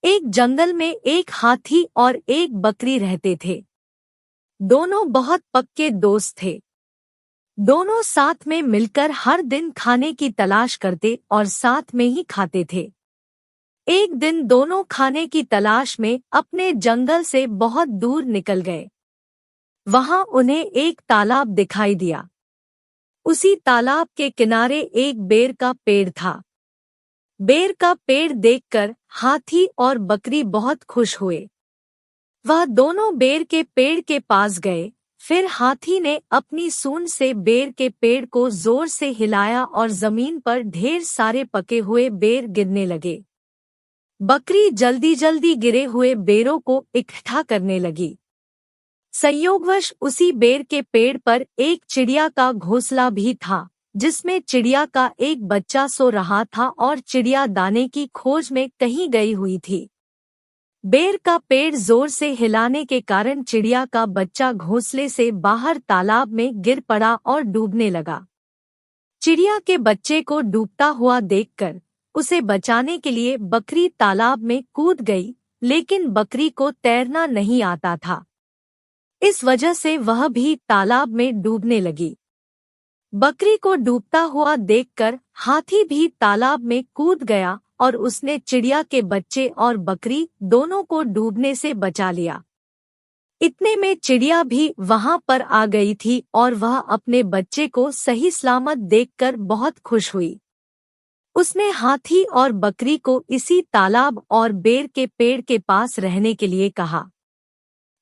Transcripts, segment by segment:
एक जंगल में एक हाथी और एक बकरी रहते थे। दोनों बहुत पक्के दोस्त थे। दोनों साथ में मिलकर हर दिन खाने की तलाश करते और साथ में ही खाते थे। एक दिन दोनों खाने की तलाश में अपने जंगल से बहुत दूर निकल गए। वहां उन्हें एक तालाब दिखाई दिया। उसी तालाब के किनारे एक बेर का पेड़ था। बेर का पेड़ देखकर हाथी और बकरी बहुत खुश हुए। वह दोनों बेर के पेड़ के पास गए। फिर हाथी ने अपनी सूंड से बेर के पेड़ को जोर से हिलाया और जमीन पर ढेर सारे पके हुए बेर गिरने लगे। बकरी जल्दी जल्दी गिरे हुए बेरों को इकट्ठा करने लगी। संयोगवश उसी बेर के पेड़ पर एक चिड़िया का घोंसला भी था, जिसमें चिड़िया का एक बच्चा सो रहा था और चिड़िया दाने की खोज में कहीं गई हुई थी। बेर का पेड़ जोर से हिलाने के कारण चिड़िया का बच्चा घोंसले से बाहर तालाब में गिर पड़ा और डूबने लगा। चिड़िया के बच्चे को डूबता हुआ देखकर उसे बचाने के लिए बकरी तालाब में कूद गई, लेकिन बकरी को तैरना नहीं आता था। इस वजह से वह भी तालाब में डूबने लगी। बकरी को डूबता हुआ देखकर हाथी भी तालाब में कूद गया और उसने चिड़िया के बच्चे और बकरी दोनों को डूबने से बचा लिया। इतने में चिड़िया भी वहां पर आ गई थी और वह अपने बच्चे को सही सलामत देखकर बहुत खुश हुई। उसने हाथी और बकरी को इसी तालाब और बेर के पेड़ के पास रहने के लिए कहा।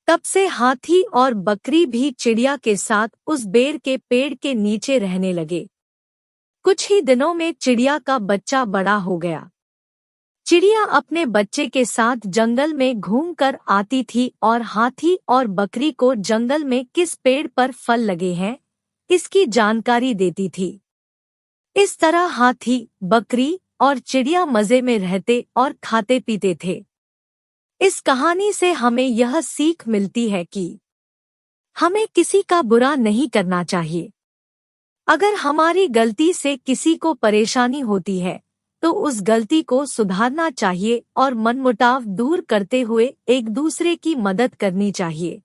तब से हाथी और बकरी भी चिड़िया के साथ उस बेर के पेड़ के नीचे रहने लगे। कुछ ही दिनों में चिड़िया का बच्चा बड़ा हो गया। चिड़िया अपने बच्चे के साथ जंगल में घूमकर आती थी और हाथी और बकरी को जंगल में किस पेड़ पर फल लगे हैं, इसकी जानकारी देती थी। इस तरह हाथी, बकरी और चिड़िया मजे में रहते और खाते पीते थे। इस कहानी से हमें यह सीख मिलती है कि हमें किसी का बुरा नहीं करना चाहिए। अगर हमारी गलती से किसी को परेशानी होती है तो उस गलती को सुधारना चाहिए और मनमुटाव दूर करते हुए एक दूसरे की मदद करनी चाहिए।